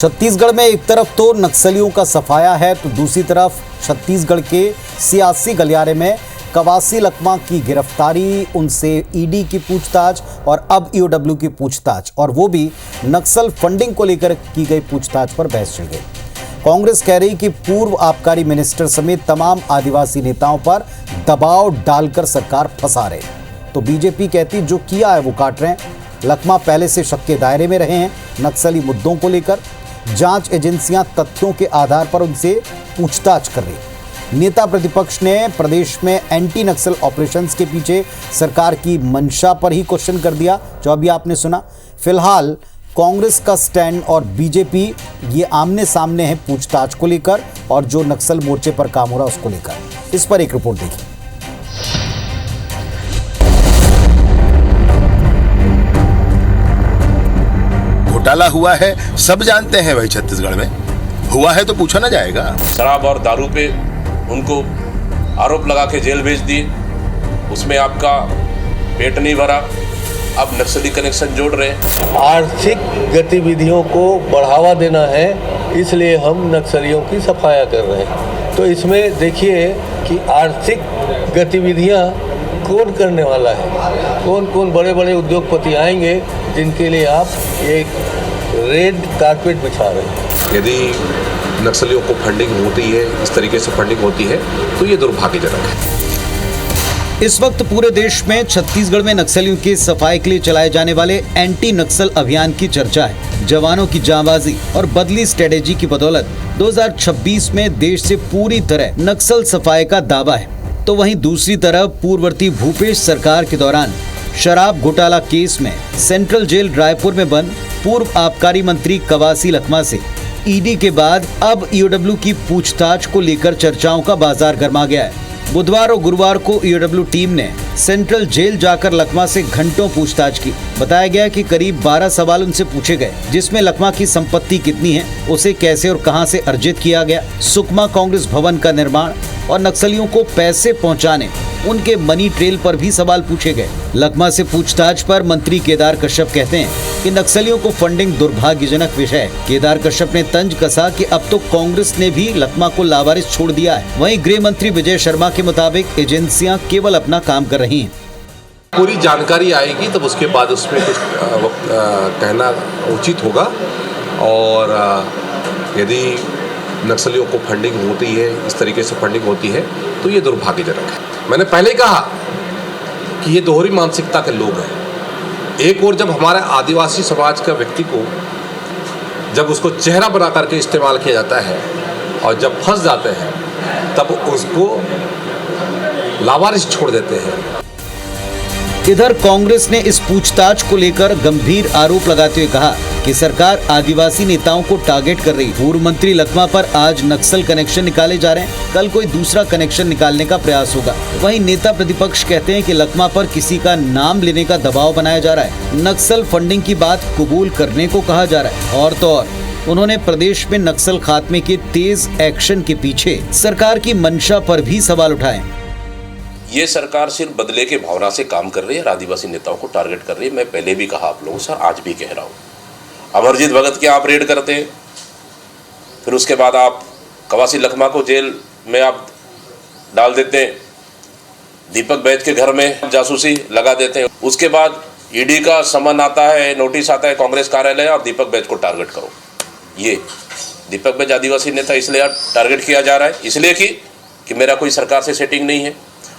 छत्तीसगढ़ में एक तरफ तो नक्सलियों का सफाया है तो दूसरी तरफ छत्तीसगढ़ के सियासी गलियारे में कवासी लखमा की गिरफ्तारी, उनसे ईडी की पूछताछ और अब ईओडब्ल्यू की पूछताछ, और वो भी नक्सल फंडिंग को लेकर की गई पूछताछ पर बहस छिड़ गई। कांग्रेस कह रही कि पूर्व आबकारी मिनिस्टर समेत तमाम आदिवासी नेताओं पर दबाव डालकर सरकार फंसा रहे, तो बीजेपी कहती जो किया है वो काट रहे हैं। लखमा पहले से शक के दायरे में रहे हैं नक्सली मुद्दों को लेकर। जांच एजेंसियां तथ्यों के आधार पर उनसे पूछताछ कर रही। नेता प्रतिपक्ष ने प्रदेश में एंटी नक्सल ऑपरेशंस के पीछे सरकार की मंशा पर ही क्वेश्चन कर दिया, जो अभी आपने सुना। फिलहाल कांग्रेस का स्टैंड और बीजेपी ये आमने सामने है पूछताछ को लेकर और जो नक्सल मोर्चे पर काम हो रहा है उसको लेकर। इस पर एक रिपोर्ट देखिए। घोटाला हुआ है, सब जानते हैं भाई। छत्तीसगढ़ में हुआ है तो पूछा ना जाएगा। शराब और दारू पे उनको आरोप लगा के जेल भेज दिए, उसमें आपका पेट नहीं भरा, अब नक्सली कनेक्शन जोड़ रहे हैं। आर्थिक गतिविधियों को बढ़ावा देना है, इसलिए हम नक्सलियों की सफाया कर रहे हैं। तो इसमें देखिए कि आर्थिक गतिविधियां कौन करने वाला है, कौन कौन बड़े बड़े उद्योगपति आएंगे जिनके लिए आप एक रेड कारपेट बिछा रहे हैं। यदि नक्सलियों को फंडिंग होती है, इस तरीके से फंडिंग होती है, तो ये दुर्भाग्यजनक है। इस वक्त पूरे देश में छत्तीसगढ़ में नक्सलियों के सफाई के लिए चलाए जाने वाले एंटी नक्सल अभियान की चर्चा है। जवानों की जांबाजी और बदली स्ट्रेटेजी की बदौलत 2026 में देश से पूरी तरह नक्सल सफाई का दावा है। तो वहीं दूसरी तरफ पूर्ववर्ती भूपेश सरकार के दौरान शराब घोटाला केस में सेंट्रल जेल रायपुर में बंद पूर्व आबकारी मंत्री कवासी लखमा से ईडी के बाद अब ईओडब्ल्यू की पूछताछ को लेकर चर्चाओं का बाजार गर्मा गया है। बुधवार और गुरुवार को ईओडब्ल्यू टीम ने सेंट्रल जेल जाकर लखमा से घंटों पूछताछ की। बताया गया कि करीब 12 सवाल उनसे पूछे गए, जिसमें लखमा की संपत्ति कितनी है, उसे कैसे और कहां से अर्जित किया गया, सुकमा कांग्रेस भवन का निर्माण और नक्सलियों को पैसे पहुंचाने उनके मनी ट्रेल पर भी सवाल पूछे गए। लखमा से पूछताछ पर मंत्री केदार कश्यप कहते हैं कि नक्सलियों को फंडिंग दुर्भाग्यजनक विषय है। केदार कश्यप ने तंज कसा कि अब तो कांग्रेस ने भी लखमा को लावारिस छोड़ दिया है। वहीं गृह मंत्री विजय शर्मा के मुताबिक एजेंसियां केवल अपना काम कर रही हैं। पूरी जानकारी आएगी तब उसके बाद उसमें कुछ कहना उचित होगा। और यदि नक्सलियों को फंडिंग होती है, इस तरीके से फंडिंग होती है, तो ये दुर्भाग्यजनक है। मैंने पहले कहा कि ये दोहरी मानसिकता के लोग हैं। एक और जब हमारे आदिवासी समाज का व्यक्ति को जब उसको चेहरा बना करके इस्तेमाल किया जाता है और जब फंस जाते हैं तब उसको लावारिस छोड़ देते हैं। इधर कांग्रेस ने इस पूछताछ को लेकर गंभीर आरोप लगाते हुए कहा कि सरकार आदिवासी नेताओं को टारगेट कर रही। पूर्व मंत्री लखमा पर आज नक्सल कनेक्शन निकाले जा रहे हैं, कल कोई दूसरा कनेक्शन निकालने का प्रयास होगा। वहीं नेता प्रतिपक्ष कहते हैं कि लखमा पर किसी का नाम लेने का दबाव बनाया जा रहा है, नक्सल फंडिंग की बात कबूल करने को कहा जा रहा है। और तो और उन्होंने प्रदेश में नक्सल खात्मे के तेज एक्शन के पीछे सरकार की मंशा पर भी सवाल उठाए। ये सरकार सिर्फ बदले के भावना से काम कर रही है, आदिवासी नेताओं को टारगेट कर रही है। मैं पहले भी कहा आप लोगों से, आज भी कह रहा हूँ। अमरजीत भगत के आप रेड करते हैं, फिर उसके बाद आप कवासी लखमा को जेल में आप डाल देते हैं, दीपक बैज के घर में जासूसी लगा देते हैं, उसके बाद ईडी का समन आता है, नोटिस आता है कांग्रेस कार्यालय और दीपक बैज को टारगेट करो। ये दीपक बैज आदिवासी नेता इसलिए टारगेट किया जा रहा है, इसलिए कि मेरा कोई सरकार से सेटिंग नहीं है।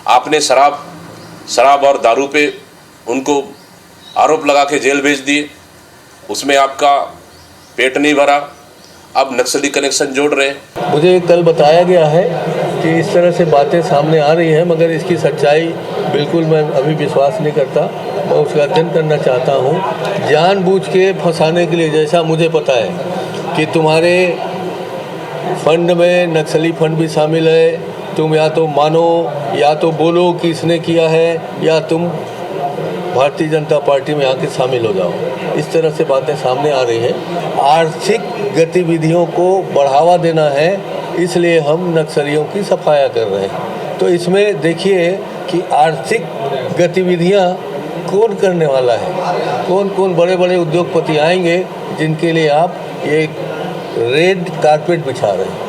आपने शराब और दारू पे उनको आरोप लगा के जेल भेज दिए, उसमें आपका पेट नहीं भरा, अब नक्सली कनेक्शन जोड़ रहे हैं। मुझे कल बताया गया है कि इस तरह से बातें सामने आ रही हैं, मगर इसकी सच्चाई बिल्कुल मैं अभी विश्वास नहीं करता। मैं उसका अध्ययन करना चाहता हूँ। जानबूझ के फंसाने के लिए, जैसा मुझे पता है कि तुम्हारे फंड में नक्सली फंड भी शामिल है, तुम या तो मानो या तो बोलो कि इसने किया है, या तुम भारतीय जनता पार्टी में आके शामिल हो जाओ। इस तरह से बातें सामने आ रही हैं। आर्थिक गतिविधियों को बढ़ावा देना है, इसलिए हम नक्सलियों की सफाया कर रहे हैं। तो इसमें देखिए कि आर्थिक गतिविधियां कौन करने वाला है, कौन कौन बड़े बड़े उद्योगपति आएंगे जिनके लिए आप एक रेड कारपेट बिछा रहे हैं।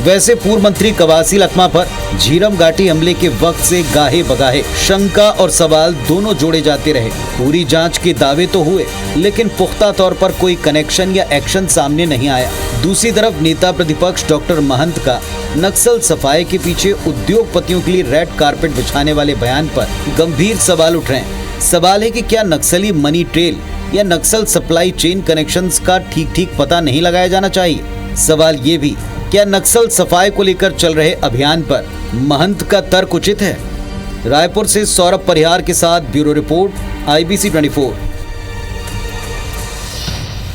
वैसे पूर्व मंत्री कवासी लखमा पर झीरम घाटी हमले के वक्त से गाहे बगाहे शंका और सवाल दोनों जोड़े जाते रहे। पूरी जांच के दावे तो हुए, लेकिन पुख्ता तौर पर कोई कनेक्शन या एक्शन सामने नहीं आया। दूसरी तरफ नेता प्रतिपक्ष डॉक्टर महंत का नक्सल सफाई के पीछे उद्योगपतियों के लिए रेड कारपेट बिछाने वाले बयान पर गंभीर सवाल उठ रहे हैं। सवाल है कि क्या नक्सली मनी ट्रेल या नक्सल सप्लाई चेन कनेक्शंस का ठीक पता नहीं लगाया जाना चाहिए। सवाल ये भी, क्या नक्सल सफाई को लेकर चल रहे अभियान पर महंत का तर्क उचित है? रायपुर से सौरभ परिहार के साथ ब्यूरो रिपोर्ट, IBC 24।